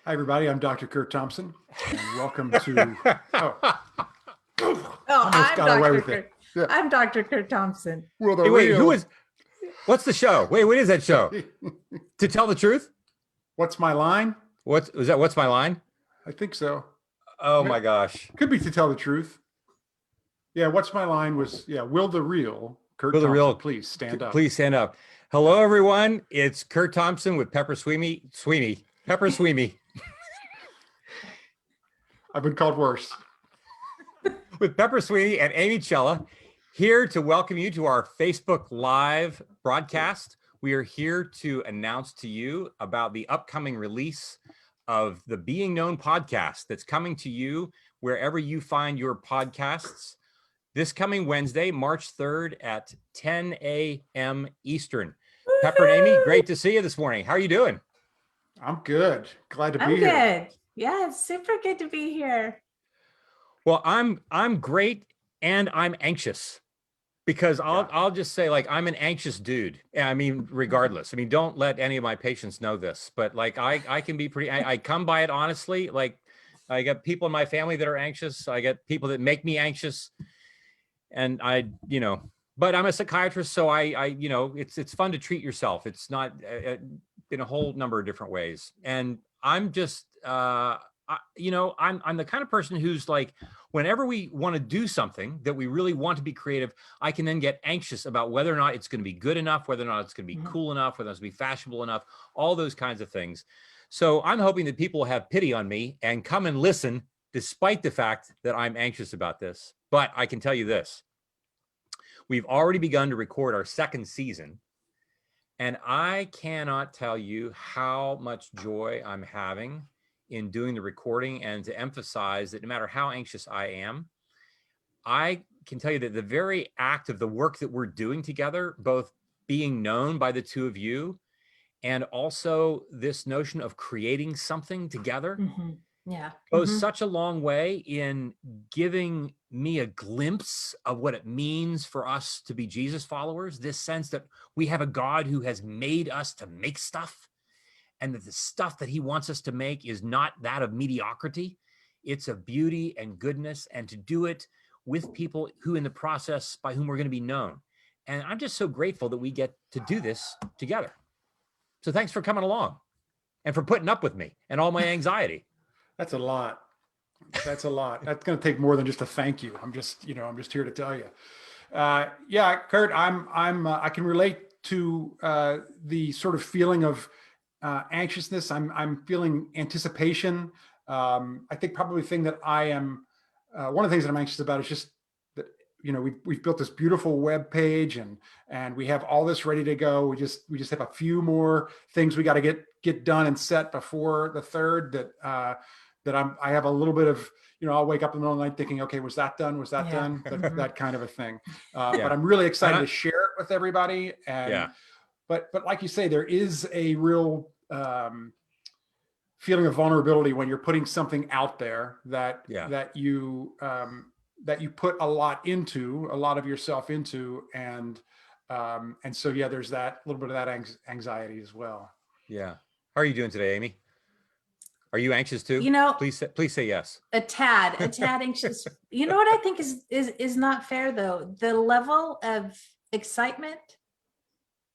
Hi, everybody. I'm Dr. Kurt Thompson, and welcome to. Almost I'm got away Dr. with Kurt. it. Yeah. I'm Dr. Kurt Thompson. Well, the Hey, wait, real. what's the show? Wait, what is that show? To Tell the Truth? What's my line? What's my line? I think so. Oh my gosh. Could be To Tell the Truth. Yeah. What's my line was, Will the real Kurt Will the Thompson real- please stand up? Please stand up. Hello, everyone. It's Kurt Thompson with Pepper Sweeney. I've been called worse. With Pepper Sweeney and Amy Cella, here to welcome you to our Facebook Live broadcast. We are here to announce to you about the upcoming release of the Being Known podcast that's coming to you wherever you find your podcasts this coming Wednesday, March 3rd at 10 a.m. Eastern. Pepper and Amy, great to see you this morning. How are you doing? I'm good. Glad to be I'm here. good. Yeah, it's super good to be here. Well, I'm great and I'm anxious because I'll just say, like, I'm an anxious dude. I mean, regardless. I mean, don't let any of my patients know this, but like I can be pretty, I come by it honestly. Like, I got people in my family that are anxious. I got people that make me anxious, and but I'm a psychiatrist, so I it's fun to treat yourself. It's not in a whole number of different ways, and I'm just I'm the kind of person who's like, whenever we want to do something that we really want to be creative, I can then get anxious about whether or not it's going to be good enough, whether or not it's going to be cool enough, whether it's going to be fashionable enough, all those kinds of things. So I'm hoping that people have pity on me and come and listen, despite the fact that I'm anxious about this. But I can tell you this. We've already begun to record our second season, and I cannot tell you how much joy I'm having in doing the recording, and to emphasize that no matter how anxious I am, I can tell you that the very act of the work that we're doing together, both being known by the two of you, and also this notion of creating something together, goes such a long way in giving me a glimpse of what it means for us to be Jesus followers. This sense that we have a God who has made us to make stuff, and that the stuff that he wants us to make is not that of mediocrity. It's of beauty and goodness, and to do it with people who in the process by whom we're going to be known. And I'm just so grateful that we get to do this together. So thanks for coming along and for putting up with me and all my anxiety. That's a lot. That's a lot. That's going to take more than just a thank you. I'm just here to tell you. Kurt, I can relate to the sort of feeling of anxiousness. I'm feeling anticipation. I think probably the thing that I am, one of the things that I'm anxious about is just that, we've built this beautiful web page and we have all this ready to go. We just have a few more things we got to get done and set before the 3rd that I have a little bit of, I'll wake up in the middle of the night thinking, okay, was that done? Was that done? That kind of a thing. But I'm really excited to share it with everybody. And But like you say, there is a real feeling of vulnerability when you're putting something out there that you put a lot of yourself into, and so there's that little bit of that anxiety as well. Yeah. How are you doing today, Amy? Are you anxious too? Please say yes. A tad anxious. You know what I think is not fair though? The level of excitement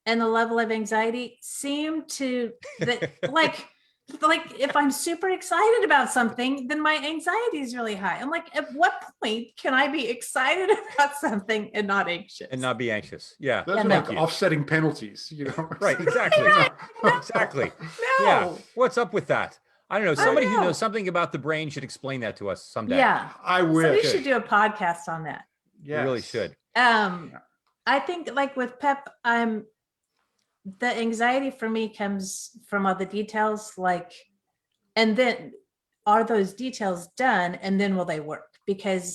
and the level of anxiety seem to like if I'm super excited about something, then my anxiety is really high. I'm like, at what point can I be excited about something and not anxious? And not be anxious. Yeah. Those are like offsetting penalties, Right, exactly. Exactly. No. Yeah. What's up with that? I don't know. Somebody who knows something about the brain should explain that to us someday. Yeah. I wish. Somebody should do a podcast on that. Yeah. You really should. I think like with Pep, the anxiety for me comes from all the details, and then are those details done, and then will they work? Because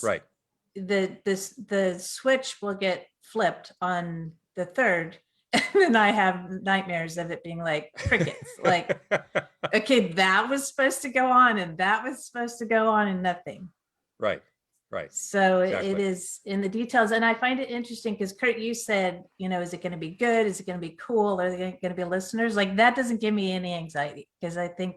the switch will get flipped on the 3rd, and then I have nightmares of it being like crickets. Like, okay, that was supposed to go on, and that was supposed to go on, and nothing. Right. So exactly. It is in the details. And I find it interesting because Kurt, you said, is it going to be good? Is it going to be cool? Are there going to be listeners? Like, that doesn't give me any anxiety, because I think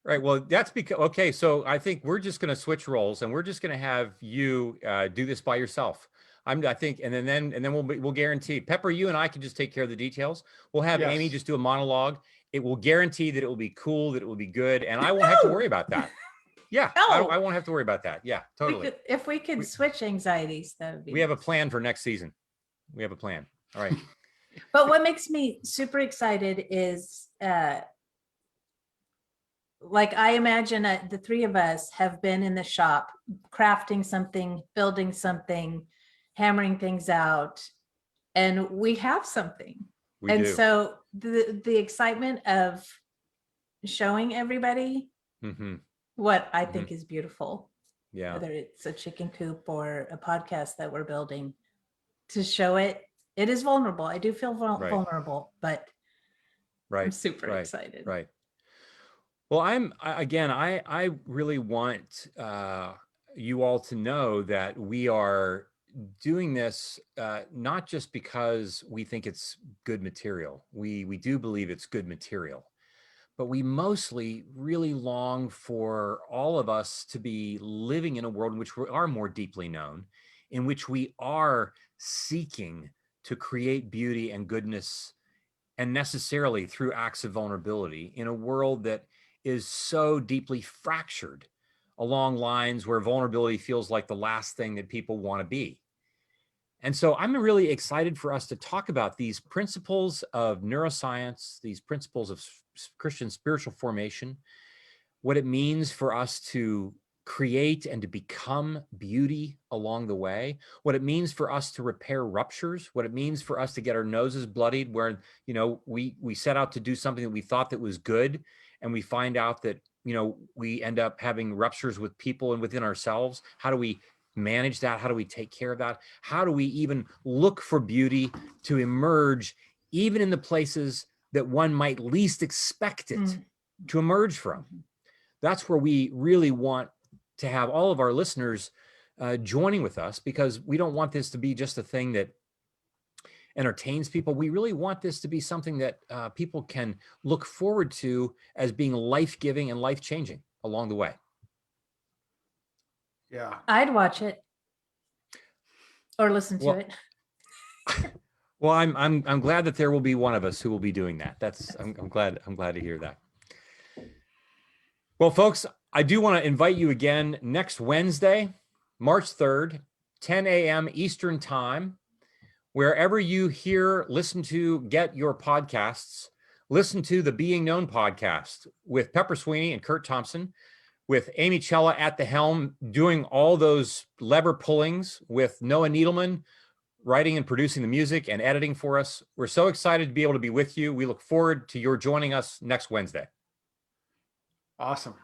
Right. Well, that's because, okay. So I think we're just going to switch roles and we're just going to have you do this by yourself. I think, and then we'll guarantee Pepper, you and I can just take care of the details. We'll have Amy Yes. just do a monologue. It will guarantee that it will be cool, that it will be good. And I won't have to worry about that. Yeah. No. I won't have to worry about that. Yeah, totally. If we could switch anxieties, that would be. We have a nice. plan for next season. We have a plan. All right. But what makes me super excited is, like, I imagine the three of us have been in the shop crafting something, building something, hammering things out, and we have something. We And do. so the excitement of showing everybody Hmm. what I think is beautiful, Yeah. whether it's a chicken coop or a podcast that we're building, to show it. It is vulnerable. I do feel Right. vulnerable, but I'm Right. super Right. excited. Right. Well, I really want you all to know that we are doing this not just because we think it's good material. We do believe it's good material, but we mostly really long for all of us to be living in a world in which we are more deeply known, in which we are seeking to create beauty and goodness, and necessarily through acts of vulnerability in a world that is so deeply fractured along lines where vulnerability feels like the last thing that people want to be. And so I'm really excited for us to talk about these principles of neuroscience, these principles of Christian spiritual formation, what it means for us to create and to become beauty along the way, what it means for us to repair ruptures, what it means for us to get our noses bloodied where, we set out to do something that we thought that was good, and we find out that, we end up having ruptures with people and within ourselves. How do we manage that? How do we take care of that? How do we even look for beauty to emerge even in the places that one might least expect it to emerge from? That's where we really want to have all of our listeners joining with us, because we don't want this to be just a thing that entertains people. We really want this to be something that people can look forward to as being life-giving and life-changing along the way. Yeah. I'd watch it or listen to Well, it. Well, I'm glad that there will be one of us who will be doing that. I'm glad to hear that. Well, folks, I do want to invite you again next Wednesday, March 3rd, 10 a.m. Eastern Time. Wherever you listen to, get your podcasts, listen to the Being Known podcast with Pepper Sweeney and Kurt Thompson, with Amy Cella at the helm, doing all those lever pullings, with Noah Needleman writing and producing the music and editing for us. We're so excited to be able to be with you. We look forward to your joining us next Wednesday. Awesome.